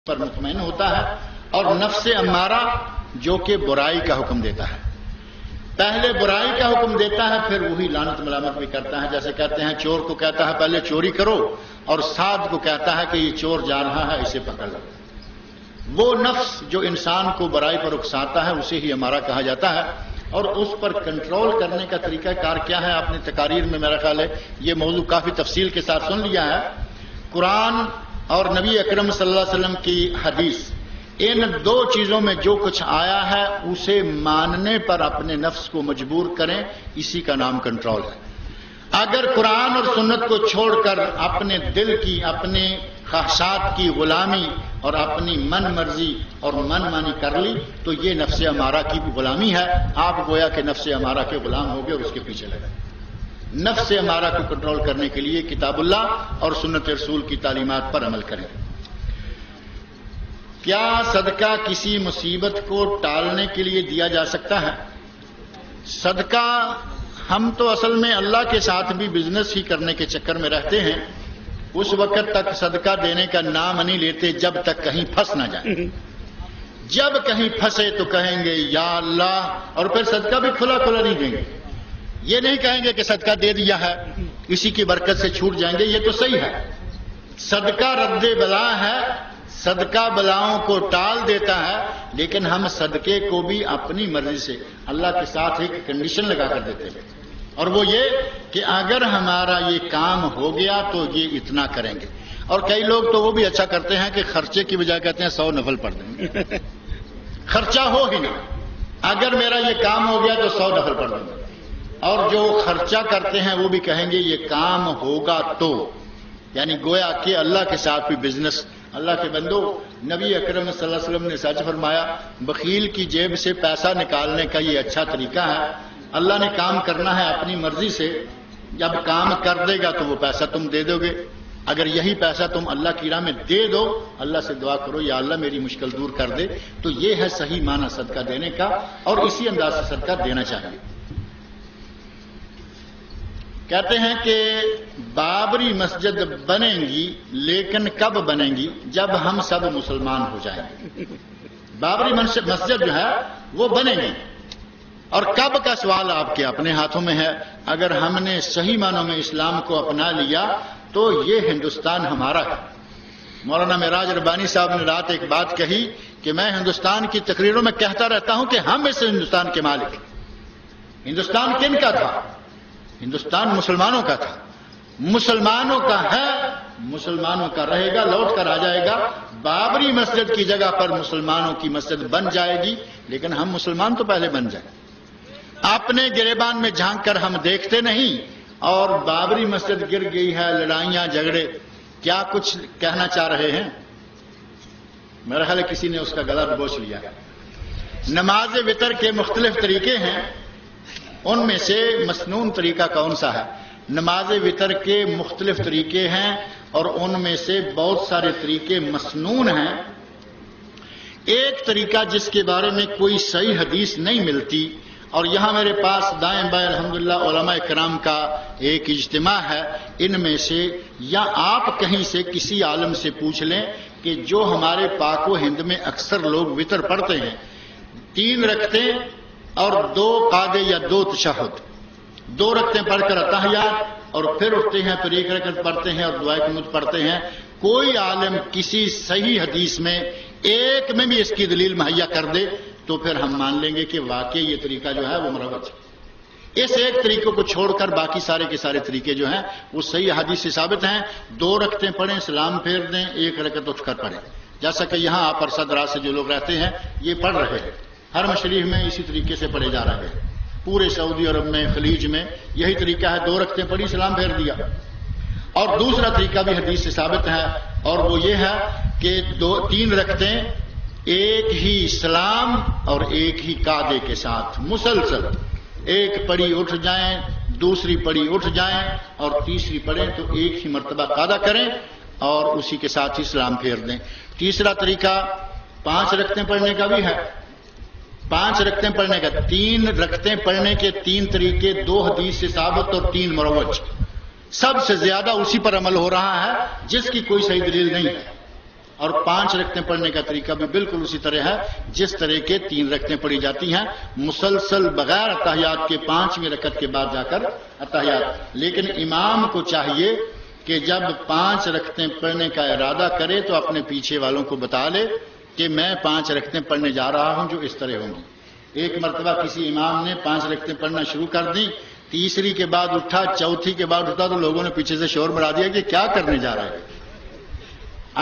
پر مطمئن ہوتا ہے، اور نفس امارہ جو کہ برائی کا حکم دیتا ہے، پہلے برائی کا حکم دیتا ہے پھر وہی لعنت ملامت بھی کرتا ہے. جیسے کہتے ہیں چور کو کہتا ہے پہلے چوری کرو، اور سعد کو کہتا ہے کہ یہ چور جا رہا ہے اسے پکڑ لو. وہ نفس جو انسان کو برائی پر اکساتا ہے اسے ہی امارہ کہا جاتا ہے. اور اس پر کنٹرول کرنے کا طریقہ کار کیا ہے، آپ نے تقاریر میں میرا خیال ہے یہ موضوع کافی تفصیل کے ساتھ سن لیا ہے. قرآن اور نبی اکرم صلی اللہ علیہ وسلم کی حدیث، ان دو چیزوں میں جو کچھ آیا ہے اسے ماننے پر اپنے نفس کو مجبور کریں، اسی کا نام کنٹرول ہے. اگر قرآن اور سنت کو چھوڑ کر اپنے دل کی، اپنے خواہشات کی غلامی اور اپنی من مرضی اور من مانی کر لی تو یہ نفس امارہ کی غلامی ہے. آپ گویا کہ نفس امارہ کے غلام ہو گئے اور اس کے پیچھے لگے. نفس امارہ کو کنٹرول کرنے کے لیے کتاب اللہ اور سنت رسول کی تعلیمات پر عمل کریں. کیا صدقہ کسی مصیبت کو ٹالنے کے لیے دیا جا سکتا ہے؟ صدقہ ہم تو اصل میں اللہ کے ساتھ بھی بزنس ہی کرنے کے چکر میں رہتے ہیں. اس وقت تک صدقہ دینے کا نام نہیں لیتے جب تک کہیں پھنس نہ جائیں. جب کہیں پھنسے تو کہیں گے یا اللہ، اور پھر صدقہ بھی کھلا کھلا نہیں دیں گے. یہ نہیں کہیں گے کہ صدقہ دے دیا ہے اسی کی برکت سے چھوٹ جائیں گے. یہ تو صحیح ہے، صدقہ رد بلا ہے، صدقہ بلاؤں کو ٹال دیتا ہے. لیکن ہم صدقے کو بھی اپنی مرضی سے اللہ کے ساتھ ایک کنڈیشن لگا کر دیتے ہیں، اور وہ یہ کہ اگر ہمارا یہ کام ہو گیا تو یہ اتنا کریں گے. اور کئی لوگ تو وہ بھی اچھا کرتے ہیں کہ خرچے کی بجائے کہتے ہیں 100 نفل پڑھ دیں گے. خرچہ ہو ہی نہ، اگر میرا یہ کام ہو گیا تو 100 نفل پڑھ دیں گے. اور جو خرچہ کرتے ہیں وہ بھی کہیں گے یہ کام ہوگا تو، یعنی گویا کہ اللہ کے ساتھ بھی بزنس. اللہ کے بندو، نبی اکرم صلی اللہ علیہ وسلم نے سچ فرمایا بخیل کی جیب سے پیسہ نکالنے کا یہ اچھا طریقہ ہے. اللہ نے کام کرنا ہے اپنی مرضی سے، جب کام کر دے گا تو وہ پیسہ تم دے دو گے. اگر یہی پیسہ تم اللہ کی راہ میں دے دو، اللہ سے دعا کرو یا اللہ میری مشکل دور کر دے، تو یہ ہے صحیح معنی صدقہ دینے کا، اور اسی انداز سے صدقہ دینا چاہیے. کہتے ہیں کہ بابری مسجد بنیں گی، لیکن کب بنیں گی؟ جب ہم سب مسلمان ہو جائیں گے. بابری مسجد جو ہے وہ بنے گی، اور کب کا سوال آپ کے اپنے ہاتھوں میں ہے. اگر ہم نے صحیح معنوں میں اسلام کو اپنا لیا تو یہ ہندوستان ہمارا ہے. مولانا معراج ربانی صاحب نے رات ایک بات کہی کہ میں ہندوستان کی تقریروں میں کہتا رہتا ہوں کہ ہم اس ہندوستان کے مالک ہیں. ہندوستان کن کا تھا؟ ہندوستان مسلمانوں کا تھا، مسلمانوں کا ہے، مسلمانوں کا رہے گا، لوٹ کر آ جائے گا. بابری مسجد کی جگہ پر مسلمانوں کی مسجد بن جائے گی، لیکن ہم مسلمان تو پہلے بن جائیں. اپنے گریبان میں جھانک کر ہم دیکھتے نہیں، اور بابری مسجد گر گئی ہے، لڑائیاں جھگڑے، کیا کچھ کہنا چاہ رہے ہیں؟ میرا خیال ہے کسی نے اس کا گلا دبوچ لیا. نماز وتر کے مختلف طریقے ہیں، ان میں سے مسنون طریقہ کون سا ہے؟ نماز وتر کے مختلف طریقے ہیں اور ان میں سے بہت سارے طریقے مسنون ہیں. ایک طریقہ جس کے بارے میں کوئی صحیح حدیث نہیں ملتی، اور یہاں میرے پاس دائیں بائیں الحمدللہ علماء کرام کا ایک اجتماع ہے، ان میں سے یا آپ کہیں سے کسی عالم سے پوچھ لیں کہ جو ہمارے پاک و ہند میں اکثر لوگ وتر پڑھتے ہیں، 3 رکعتیں اور 2 قعدے یا 2 تشہد، 2 رکعتیں پڑھ کر اتحیات اور پھر اٹھتے ہیں، پھر 1 رکعت پڑھتے ہیں اور دعائے قنوت پڑھتے ہیں. کوئی عالم کسی صحیح حدیث میں ایک میں بھی اس کی دلیل مہیا کر دے تو پھر ہم مان لیں گے کہ واقعی یہ طریقہ جو ہے وہ مروج ہے. اس ایک طریقے کو چھوڑ کر باقی سارے کے سارے طریقے جو ہیں وہ صحیح حدیث سے ثابت ہیں. 2 رکعتیں پڑھیں، سلام پھیر دیں، 1 رکعت اٹھ کر پڑھیں. جیسا کہ یہاں آپ ارسد راز سے جو لوگ رہتے ہیں یہ پڑھ رہے ہیں، حرم شریف میں اسی طریقے سے پڑھے جا رہے ہیں. پورے سعودی عرب میں، خلیج میں یہی طریقہ ہے، 2 رکعتیں پڑھی، سلام پھیر دیا. اور دوسرا طریقہ بھی حدیث سے ثابت ہے، اور وہ یہ ہے کہ 3 رکعتیں ایک ہی سلام اور ایک ہی قعدے کے ساتھ مسلسل، ایک پڑھی اٹھ جائیں، دوسری پڑھی اٹھ جائیں اور تیسری پڑھیں تو ایک ہی مرتبہ قعدہ کریں اور اسی کے ساتھ ہی سلام پھیر دیں. تیسرا طریقہ 5 رکعتیں پڑھنے کا بھی ہے. 5 رکعتیں پڑھنے کا، 3 رکعتیں پڑھنے کے 3 طریقے، 2 حدیث سے ثابت اور 3 مروج. سب سے زیادہ اسی پر عمل ہو رہا ہے جس کی کوئی صحیح دلیل نہیں ہے. اور 5 رکعتیں پڑھنے کا طریقہ بھی بالکل اسی طرح ہے جس طرح کے 3 رکعتیں پڑھی جاتی ہیں، مسلسل بغیر اتحیات کے 5ویں رکعت کے بعد جا کر اتحیات۔ لیکن امام کو چاہیے کہ جب 5 رکعتیں پڑھنے کا ارادہ کرے تو اپنے پیچھے والوں کو بتا لے کہ میں 5 رکعتیں پڑھنے جا رہا ہوں جو اس طرح ہوں گی۔ ایک مرتبہ کسی امام نے 5 رکعتیں پڑھنا شروع کر دی، تیسری کے بعد اٹھا، چوتھی کے بعد اٹھا تو لوگوں نے پیچھے سے شور بڑھا دیا کہ کیا کرنے جا رہا ہے۔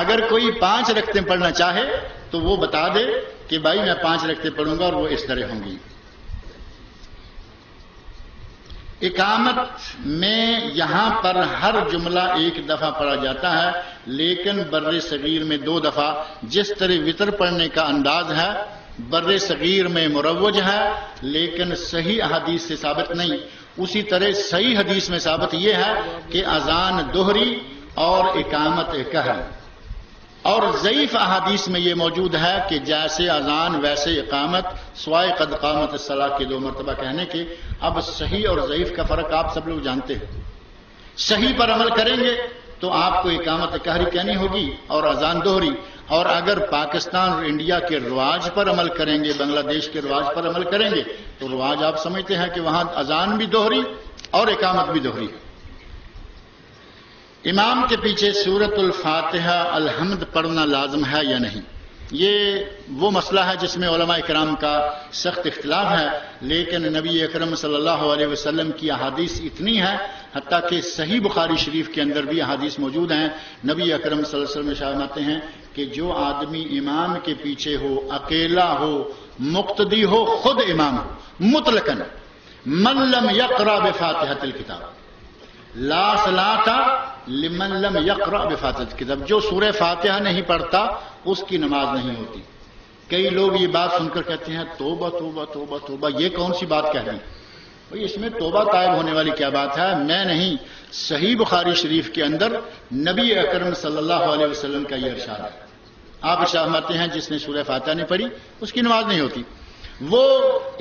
اگر کوئی 5 رکعتیں پڑھنا چاہے تو وہ بتا دے کہ بھائی میں 5 رکعتیں پڑھوں گا اور وہ اس طرح ہوں گی۔ اقامت میں یہاں پر ہر جملہ 1 دفعہ پڑھا جاتا ہے، لیکن بر صغیر میں 2 دفعہ، جس طرح وطر پڑھنے کا انداز ہے بر صغیر میں مروج ہے لیکن صحیح احادیث سے ثابت نہیں، اسی طرح صحیح حدیث میں ثابت یہ ہے کہ اذان دوہری اور اقامت قہر، اور ضعیف احادیث میں یہ موجود ہے کہ جیسے اذان ویسے اقامت، سوائے قد قامت الصلاۃ کے 2 مرتبہ کہنے کے۔ اب صحیح اور ضعیف کا فرق آپ سب لوگ جانتے ہیں۔ صحیح پر عمل کریں گے تو آپ کو اقامت قہری کہنی ہوگی اور اذان دوہری، اور اگر پاکستان اور انڈیا کے رواج پر عمل کریں گے، بنگلہ دیش کے رواج پر عمل کریں گے تو رواج آپ سمجھتے ہیں کہ وہاں اذان بھی دوہری اور اقامت بھی دوہری ہے۔ امام کے پیچھے سورۃ الفاتحہ الحمد پڑھنا لازم ہے یا نہیں، یہ وہ مسئلہ ہے جس میں علماء کرام کا سخت اختلاف ہے، لیکن نبی اکرم صلی اللہ علیہ وسلم کی احادیث اتنی ہے، حتیٰ کہ صحیح بخاری شریف کے اندر بھی احادیث موجود ہیں۔ نبی اکرم صلی اللہ علیہ وسلم فرماتے ہیں کہ جو آدمی امام کے پیچھے ہو، اکیلا ہو، مقتدی ہو، خود امام ہو، مطلقاً من لم یقرأ بفاتحۃ الکتاب لا صلاۃ لمن لم یقرأ بفاتحۃ الکتاب، جو سورہ فاتحہ نہیں پڑھتا اس کی نماز نہیں ہوتی۔ کئی لوگ یہ بات سن کر کہتے ہیں توبہ توبہ توبہ توبہ، یہ کون سی بات کہہ دی بھئی، اس میں توبہ طائب ہونے والی کیا بات ہے؟ میں نہیں، صحیح بخاری شریف کے اندر نبی اکرم صلی اللہ علیہ وسلم کا یہ ارشاد ہے۔ آپ فرماتے ہیں جس نے سورہ فاتحہ نہیں پڑھی اس کی نماز نہیں ہوتی۔ وہ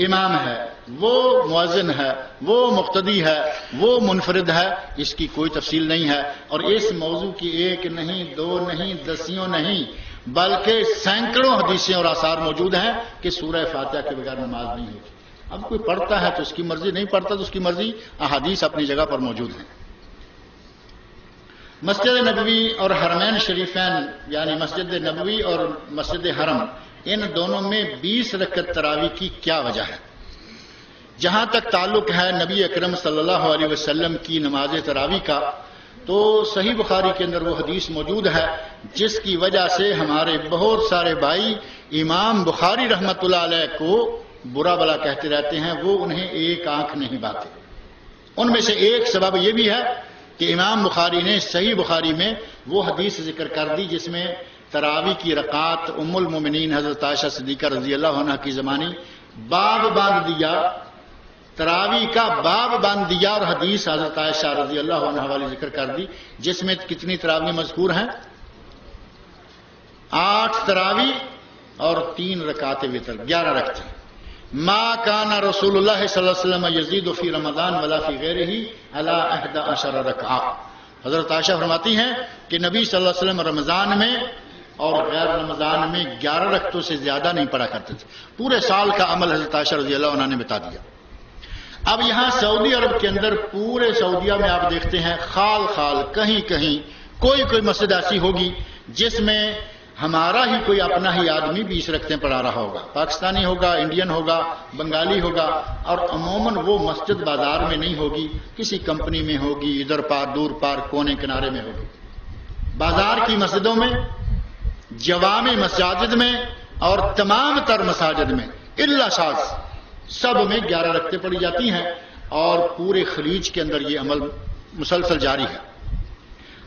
امام ہے، وہ مؤذن ہے، وہ مقتدی ہے، وہ منفرد ہے، اس کی کوئی تفصیل نہیں ہے۔ اور اس موضوع کی 1 نہیں 2 نہیں 10 نہیں بلکہ سینکڑوں حدیثیں اور آثار موجود ہیں کہ سورہ فاتحہ کے بغیر نماز نہیں ہوتی۔ اب کوئی پڑھتا ہے تو اس کی مرضی، نہیں پڑھتا تو اس کی مرضی، احادیث اپنی جگہ پر موجود ہیں۔ مسجد نبوی اور حرمین شریفین یعنی مسجد نبوی اور مسجد حرم، ان دونوں میں 20 رکعت تراویح کی کیا وجہ ہے؟ جہاں تک تعلق ہے نبی اکرم صلی اللہ علیہ وسلم کی نماز تراویح کا، تو صحیح بخاری کے اندر وہ حدیث موجود ہے جس کی وجہ سے ہمارے بہت سارے بھائی امام بخاری رحمۃ اللہ علیہ کو برا بلا کہتے رہتے ہیں، وہ انہیں 1 آنکھ نہیں باتے۔ ان میں سے ایک سبب یہ بھی ہے کہ امام بخاری نے صحیح بخاری میں وہ حدیث ذکر کر دی جس میں تراویح کی رکعات ام المومنین حضرت عائشہ صدیقہ رضی اللہ عنہ کی زمانی باب باندھ دیا، تراویح کا باب باندھ دیا، اور حدیث حضرت عائشہ رضی اللہ عنہ والی ذکر کر دی جس میں کتنی تراویح مذکور ہیں؟ 8 تراویح اور 3 رکعات وتر، 11 رکعتیں۔ ما کان رسول اللہ صلی اللہ علیہ وسلم یزید فی رمضان ولا فی غیرہ علی 11 رکعہ۔ حضرت عائشہ فرماتی ہیں کہ نبی صلی اللہ علیہ وسلم رمضان میں اور غیر رمضان میں 11 رکعتوں سے زیادہ نہیں پڑھا کرتے تھے۔ پورے سال کا عمل حضرت عائشہ رضی اللہ عنہ نے بتا دیا۔ اب یہاں سعودی عرب کے اندر پورے سعودیہ میں آپ دیکھتے ہیں خال خال کہیں کہیں کوئی مسجد ایسی ہوگی جس میں ہمارا ہی کوئی اپنا ہی آدمی 20 رکعتیں پڑھا رہا ہوگا، پاکستانی ہوگا، انڈین ہوگا، بنگالی ہوگا، اور عموماً وہ مسجد بازار میں نہیں ہوگی، کسی کمپنی میں ہوگی، ادھر پار دور پار کونے کنارے میں ہوگی۔ بازار کی مسجدوں میں، جوامع مساجد میں اور تمام تر مساجد میں الا شاذ سب میں 11 رکعتیں پڑھی جاتی ہیں، اور پورے خلیج کے اندر یہ عمل مسلسل جاری ہے۔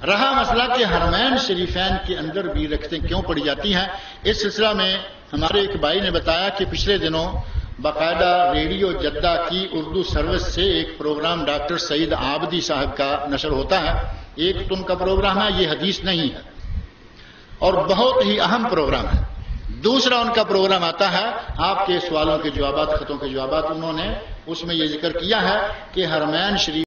رہا مسئلہ کہ حرمین شریفین کے اندر بھی رکعتیں کیوں پڑھی جاتی ہیں، اس سلسلہ میں ہمارے ایک بھائی نے بتایا کہ پچھلے دنوں باقاعدہ ریڈیو جدہ کی اردو سروس سے ایک پروگرام ڈاکٹر سعید عابدی صاحب کا نشر ہوتا ہے۔ ایک تو ان کا پروگرام ہے، یہ حدیث نہیں ہے اور بہت ہی اہم پروگرام ہے۔ دوسرا ان کا پروگرام آتا ہے آپ کے سوالوں کے جوابات، خطوں کے جوابات، انہوں نے اس میں یہ ذکر کیا ہے کہ حرمین شریف